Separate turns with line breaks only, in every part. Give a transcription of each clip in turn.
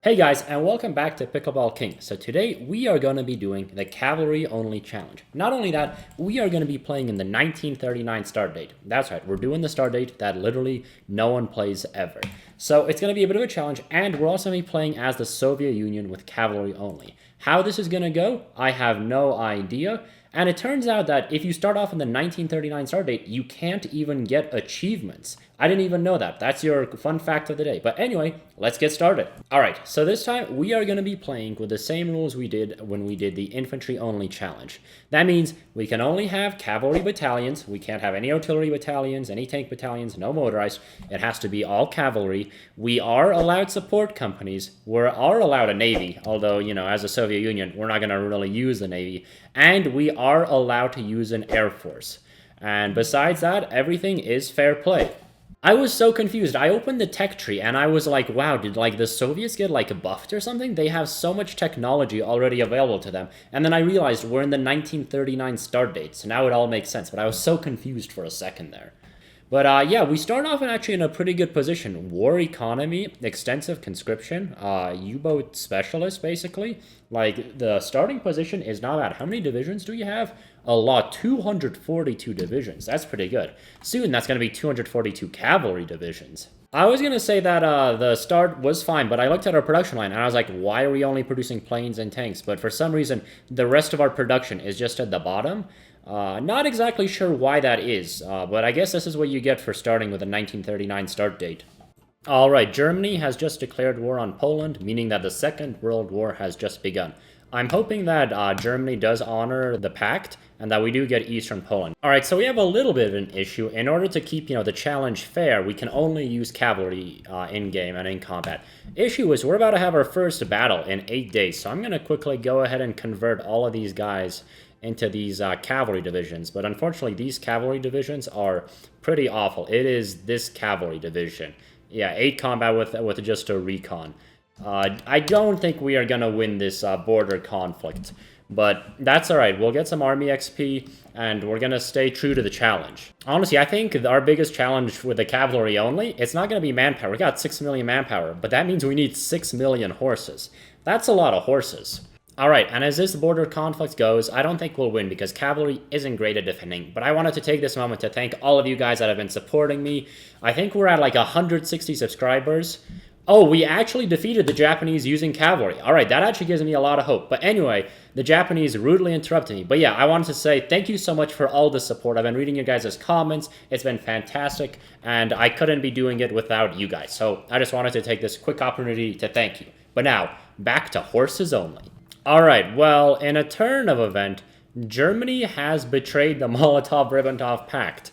Hey guys, and welcome back to Pickleball King. So today we are going to be doing the Cavalry Only Challenge. Not only that, we are going to be playing in the 1939 start date. That's right, we're doing the start date that literally no one plays ever. So it's going to be a bit of a challenge, and we're also going to be playing as the Soviet Union with Cavalry Only. How this is going to go, I have no idea. And it turns out that if you start off in the 1939 start date, you can't even get achievements. I didn't even know that. That's your fun fact of the day. But anyway, let's get started. All right, so this time we are going to be playing with the same rules we did when we did the infantry only challenge. That means we can only have cavalry battalions. We can't have any artillery battalions, any tank battalions, no motorized. It has to be all cavalry. We are allowed support companies. We are allowed a navy, although, as a Soviet Union, we're not going to really use the navy. And we are allowed to use an air force. And besides that, everything is fair play. I was so confused. I opened the tech tree and I was like, wow, did the Soviets get buffed or something? They have so much technology already available to them. And then I realized we're in the 1939 start date, so now it all makes sense. But I was so confused for a second there. But yeah, we start off actually in a pretty good position. War economy, extensive conscription, U-boat specialist, basically. The starting position is not bad. How many divisions do you have? A lot, 242 divisions. That's pretty good. Soon, that's going to be 242 cavalry divisions. I was going to say that the start was fine, but I looked at our production line, and I was like, why are we only producing planes and tanks? But for some reason, the rest of our production is just at the bottom. Not exactly sure why that is, but I guess this is what you get for starting with a 1939 start date. Alright, Germany has just declared war on Poland, meaning that the Second World War has just begun. I'm hoping that Germany does honor the pact, and that we do get Eastern Poland. Alright, so we have a little bit of an issue. In order to keep, the challenge fair, we can only use cavalry in-game and in combat. Issue is we're about to have our first battle in 8 days, so I'm going to quickly go ahead and convert all of these guys into these cavalry divisions. But unfortunately, these cavalry divisions are pretty awful. It is this cavalry division. Yeah, 8 combat with just a recon. I don't think we are going to win this border conflict. But that's alright. We'll get some army XP, and we're going to stay true to the challenge. Honestly, I think our biggest challenge with the cavalry only, it's not going to be manpower. We got 6 million manpower, but that means we need 6 million horses. That's a lot of horses. Alright, and as this border conflict goes, I don't think we'll win because cavalry isn't great at defending. But I wanted to take this moment to thank all of you guys that have been supporting me. I think we're at 160 subscribers. Oh, we actually defeated the Japanese using cavalry. Alright, that actually gives me a lot of hope. But anyway, the Japanese rudely interrupted me. But yeah, I wanted to say thank you so much for all the support. I've been reading your guys' comments. It's been fantastic. And I couldn't be doing it without you guys. So I just wanted to take this quick opportunity to thank you. But now, back to horses only. Alright, well, in a turn of event, Germany has betrayed the Molotov-Ribbentrop Pact.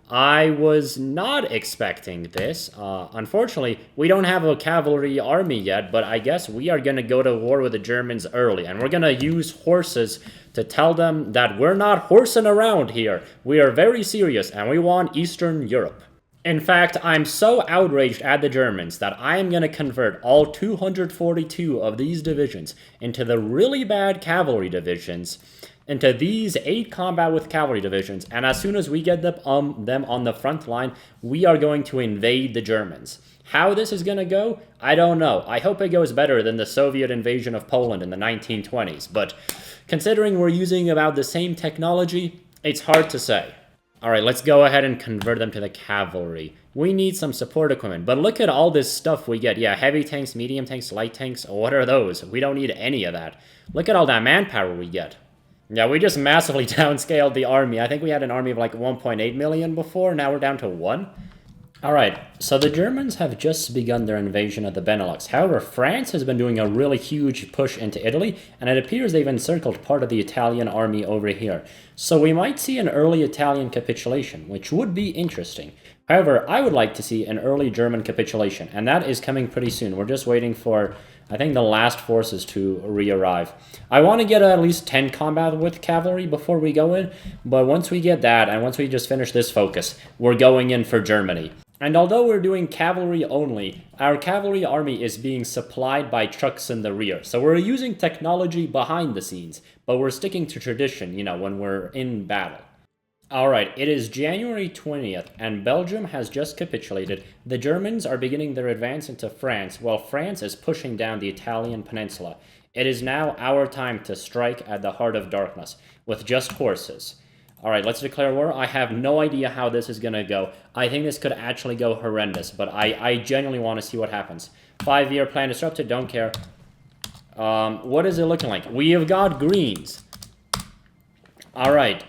I was not expecting this. Unfortunately, we don't have a cavalry army yet, but I guess we are going to go to war with the Germans early, and we're going to use horses to tell them that we're not horsing around here. We are very serious, and we want Eastern Europe. In fact, I'm so outraged at the Germans that I am going to convert all 242 of these divisions into the really bad cavalry divisions, into these 8 combat with cavalry divisions, and as soon as we get them on the front line, we are going to invade the Germans. How this is going to go, I don't know. I hope it goes better than the Soviet invasion of Poland in the 1920s, but considering we're using about the same technology, it's hard to say. Alright, let's go ahead and convert them to the cavalry. We need some support equipment, but look at all this stuff we get. Yeah, heavy tanks, medium tanks, light tanks. What are those? We don't need any of that. Look at all that manpower we get. Yeah, we just massively downscaled the army. I think we had an army of 1.8 million before. Now we're down to 1. Alright, so the Germans have just begun their invasion of the Benelux. However, France has been doing a really huge push into Italy, and it appears they've encircled part of the Italian army over here. So we might see an early Italian capitulation, which would be interesting. However, I would like to see an early German capitulation, and that is coming pretty soon. We're just waiting for, I think, the last forces to re-arrive. I want to get at least 10 combat with cavalry before we go in, but once we get that, and once we just finish this focus, we're going in for Germany. And although we're doing cavalry only, our cavalry army is being supplied by trucks in the rear. So we're using technology behind the scenes, but we're sticking to tradition, when we're in battle. Alright, it is January 20th, and Belgium has just capitulated. The Germans are beginning their advance into France, while France is pushing down the Italian peninsula. It is now our time to strike at the heart of darkness, with just horses. Alright, let's declare war. I have no idea how this is gonna go. I think this could actually go horrendous, but I genuinely want to see what happens. 5-year plan disrupted, don't care. What is it looking like? We have got greens. Alright.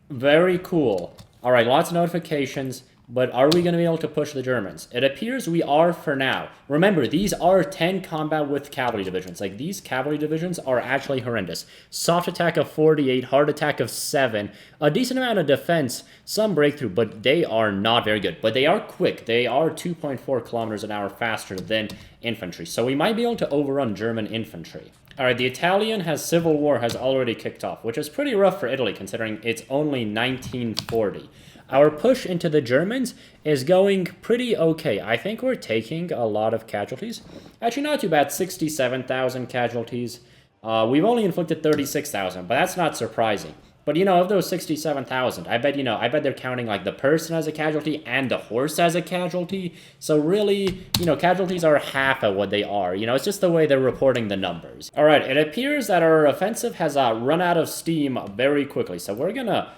Very cool. Alright, lots of notifications, but are we going to be able to push the Germans? It appears we are for now. Remember, these are 10 combat with cavalry divisions. Like, these cavalry divisions are actually horrendous. Soft attack of 48, hard attack of 7, a decent amount of defense, some breakthrough, but they are not very good. But they are quick. They are 2.4 kilometers an hour faster than infantry, so we might be able to overrun German infantry. Alright, the Italian civil war has already kicked off, which is pretty rough for Italy considering it's only 1940. Our push into the Germans is going pretty okay. I think we're taking a lot of casualties. Actually, not too bad, 67,000 casualties. We've only inflicted 36,000, but that's not surprising. But, of those 67,000, I bet they're counting, like, the person as a casualty and the horse as a casualty. So really, casualties are half of what they are. It's just the way they're reporting the numbers. All right, it appears that our offensive has run out of steam very quickly. So we're going to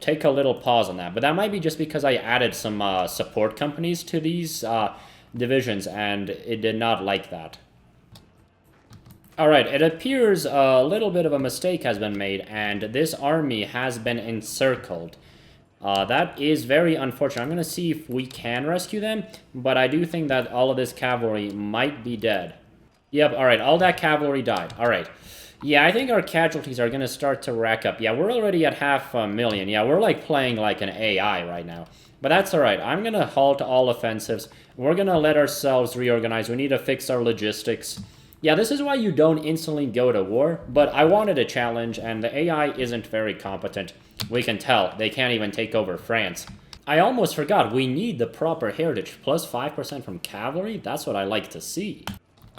take a little pause on that. But that might be just because I added some support companies to these divisions, and it did not like that. Alright, it appears a little bit of a mistake has been made, and this army has been encircled. That is very unfortunate. I'm going to see if we can rescue them, but I do think that all of this cavalry might be dead. Yep, alright, all that cavalry died. Alright. Yeah, I think our casualties are going to start to rack up. Yeah, we're already at 500,000. Yeah, we're like playing like an AI right now. But that's alright. I'm going to halt all offensives. We're going to let ourselves reorganize. We need to fix our logistics. Yeah, this is why you don't instantly go to war, but I wanted a challenge, and the AI isn't very competent. We can tell. They can't even take over France. I almost forgot, we need the proper heritage, plus 5% from cavalry? That's what I like to see.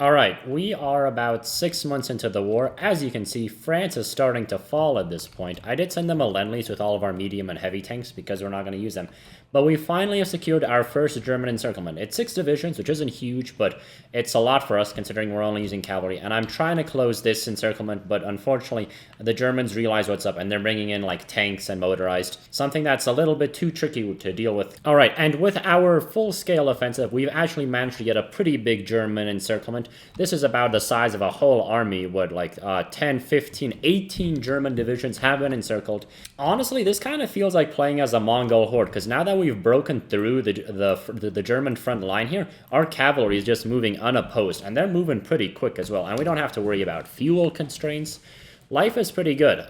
Alright, we are about 6 months into the war. As you can see, France is starting to fall at this point. I did send them a Lend-Lease with all of our medium and heavy tanks because we're not going to use them. But we finally have secured our first German encirclement. It's 6 divisions, which isn't huge, but it's a lot for us considering we're only using cavalry. And I'm trying to close this encirclement, but unfortunately, the Germans realize what's up, and they're bringing in, like, tanks and motorized. Something that's a little bit too tricky to deal with. Alright, and with our full-scale offensive, we've actually managed to get a pretty big German encirclement. This is about the size of a whole army, what, like 10, 15, 18 German divisions have been encircled. Honestly, this kind of feels like playing as a Mongol Horde, because now that we've broken through the German front line here, our cavalry is just moving unopposed, and they're moving pretty quick as well, and we don't have to worry about fuel constraints. Life is pretty good.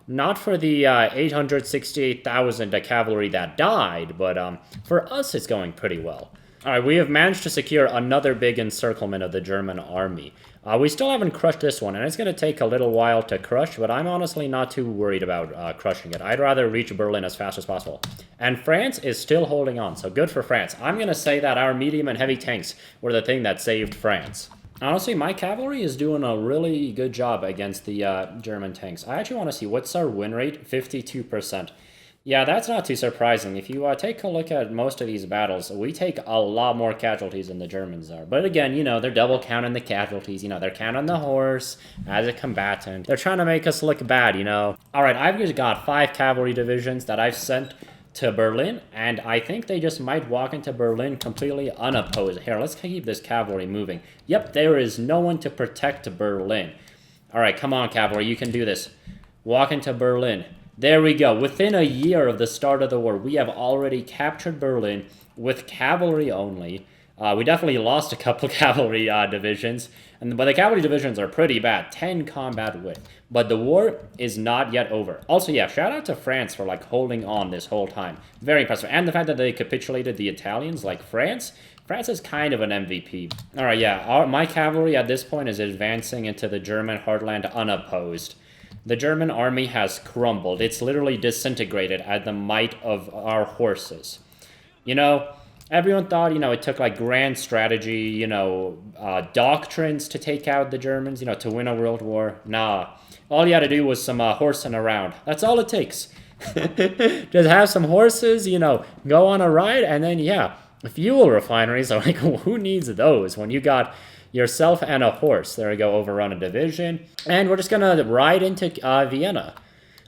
Not for the 868,000 cavalry that died, but for us it's going pretty well. Alright, we have managed to secure another big encirclement of the German army. We still haven't crushed this one, and it's going to take a little while to crush, but I'm honestly not too worried about crushing it. I'd rather reach Berlin as fast as possible. And France is still holding on, so good for France. I'm going to say that our medium and heavy tanks were the thing that saved France. Honestly, my cavalry is doing a really good job against the German tanks. I actually want to see, what's our win rate? 52%. Yeah, that's not too surprising. If you take a look at most of these battles, we take a lot more casualties than the Germans are. But again, they're double counting the casualties. They're counting the horse as a combatant. They're trying to make us look bad, Alright, I've just got 5 cavalry divisions that I've sent to Berlin, and I think they just might walk into Berlin completely unopposed. Here, let's keep this cavalry moving. Yep, there is no one to protect Berlin. Alright, come on, cavalry, you can do this. Walk into Berlin. There we go. Within a year of the start of the war, we have already captured Berlin with cavalry only. We definitely lost a couple cavalry divisions, but the cavalry divisions are pretty bad. 10 combat with. But the war is not yet over. Also, yeah, shout out to France for holding on this whole time. Very impressive. And the fact that they capitulated the Italians, like France is kind of an MVP. Alright, yeah, my cavalry at this point is advancing into the German heartland unopposed. The German army has crumbled. It's literally disintegrated at the might of our horses. Everyone thought, it took grand strategy, doctrines to take out the Germans, to win a world war. Nah. All you had to do was some horsing around. That's all it takes. Just have some horses, you know, go on a ride, and then, yeah, fuel refineries are like, who needs those when you got yourself and a horse? There we go, overrun a division. And we're just gonna ride into Vienna.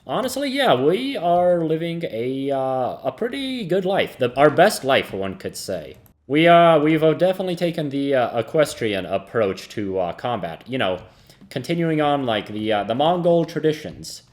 Honestly, yeah, we are living a pretty good life. Our best life, one could say. We've definitely taken the equestrian approach to combat. You know, continuing on like the Mongol traditions.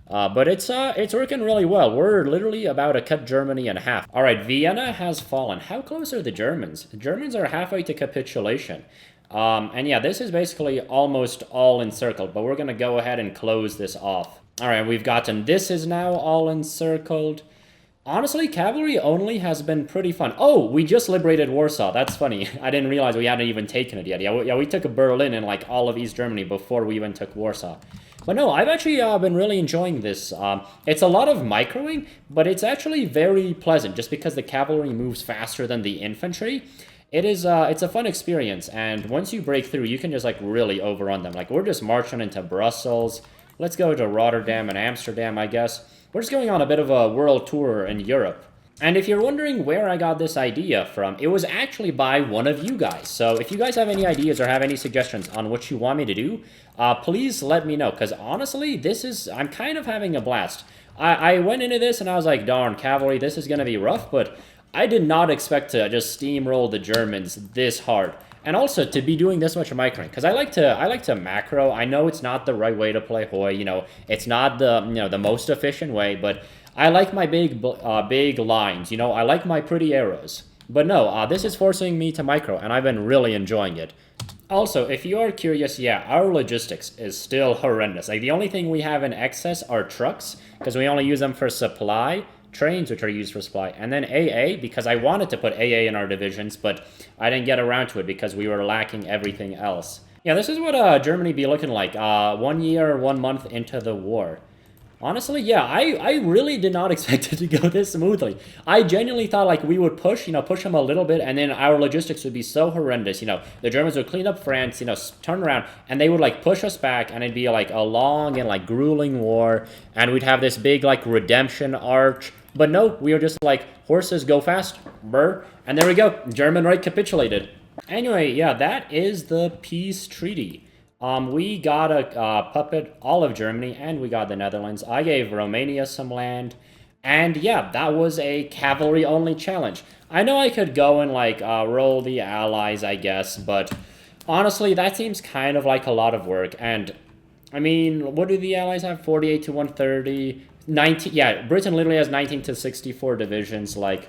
But it's working really well. We're literally about to cut Germany in half. All right, Vienna has fallen. How close are the Germans? The Germans are halfway to capitulation. And yeah, this is basically almost all encircled, but we're gonna go ahead and close this off. All right, we've gotten this is now all encircled. Honestly, cavalry only has been pretty fun. Oh, we just liberated Warsaw. That's funny. I didn't realize we hadn't even taken it yet. Yeah, we took Berlin and like all of East Germany before we even took Warsaw. But no, I've actually been really enjoying this. It's a lot of microing, but it's actually very pleasant just because the cavalry moves faster than the infantry. It's a fun experience, and once you break through, you can just like really overrun them. Like we're just marching into Brussels. Let's go to Rotterdam and Amsterdam, I guess. We're just going on a bit of a world tour in Europe. And if you're wondering where I got this idea from, it was actually by one of you guys. So if you guys have any ideas or have any suggestions on what you want me to do, please let me know. Because honestly, I'm kind of having a blast. I went into this and I was like, darn, cavalry, this is going to be rough. But I did not expect to just steamroll the Germans this hard. And also to be doing this much microing, because I like to macro. I know it's not the right way to play Hoi. You know, it's not the most efficient way, but I like my big lines. You know, I like my pretty arrows. But no, this is forcing me to micro, and I've been really enjoying it. Also, if you are curious, yeah, our logistics is still horrendous. Like the only thing we have in excess are trucks, because we only use them for supply. Trains, which are used for supply, and then AA, because I wanted to put AA in our divisions, but I didn't get around to it because we were lacking everything else. Yeah, this is what Germany be looking like 1 year, 1 month into the war. Honestly, yeah, I really did not expect it to go this smoothly. I genuinely thought like we would push them a little bit, and then our logistics would be so horrendous. You know, the Germans would clean up France, you know, turn around, and they would like push us back, and it'd be like a long and like grueling war, and we'd have this big like redemption arch. But no, we were just like, horses go fast, brr. And there we go, German right capitulated. Anyway, yeah, that is the peace treaty. We got a puppet, all of Germany, and we got the Netherlands. I gave Romania some land. And yeah, that was a cavalry-only challenge. I know I could go and like roll the allies, I guess, but honestly, that seems kind of like a lot of work. And I mean, what do the allies have? 48 to 130... 19, yeah, Britain literally has 19 to 64 divisions. Like,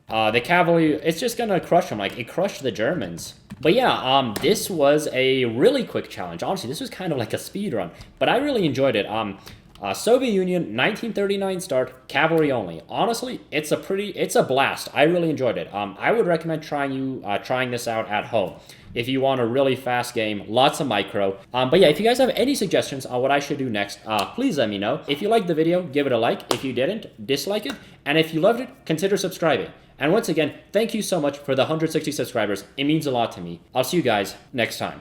the cavalry, it's just gonna crush them. Like, it crushed the Germans. But yeah, this was a really quick challenge. Honestly, this was kind of like a speed run, but I really enjoyed it. Soviet Union, 1939 start, cavalry only. Honestly, it's a blast. I really enjoyed it. I would recommend trying this out at home. If you want a really fast game, lots of micro. But yeah, if you guys have any suggestions on what I should do next, please let me know. If you liked the video, give it a like. If you didn't, dislike it. And if you loved it, consider subscribing. And once again, thank you so much for the 160 subscribers. It means a lot to me. I'll see you guys next time.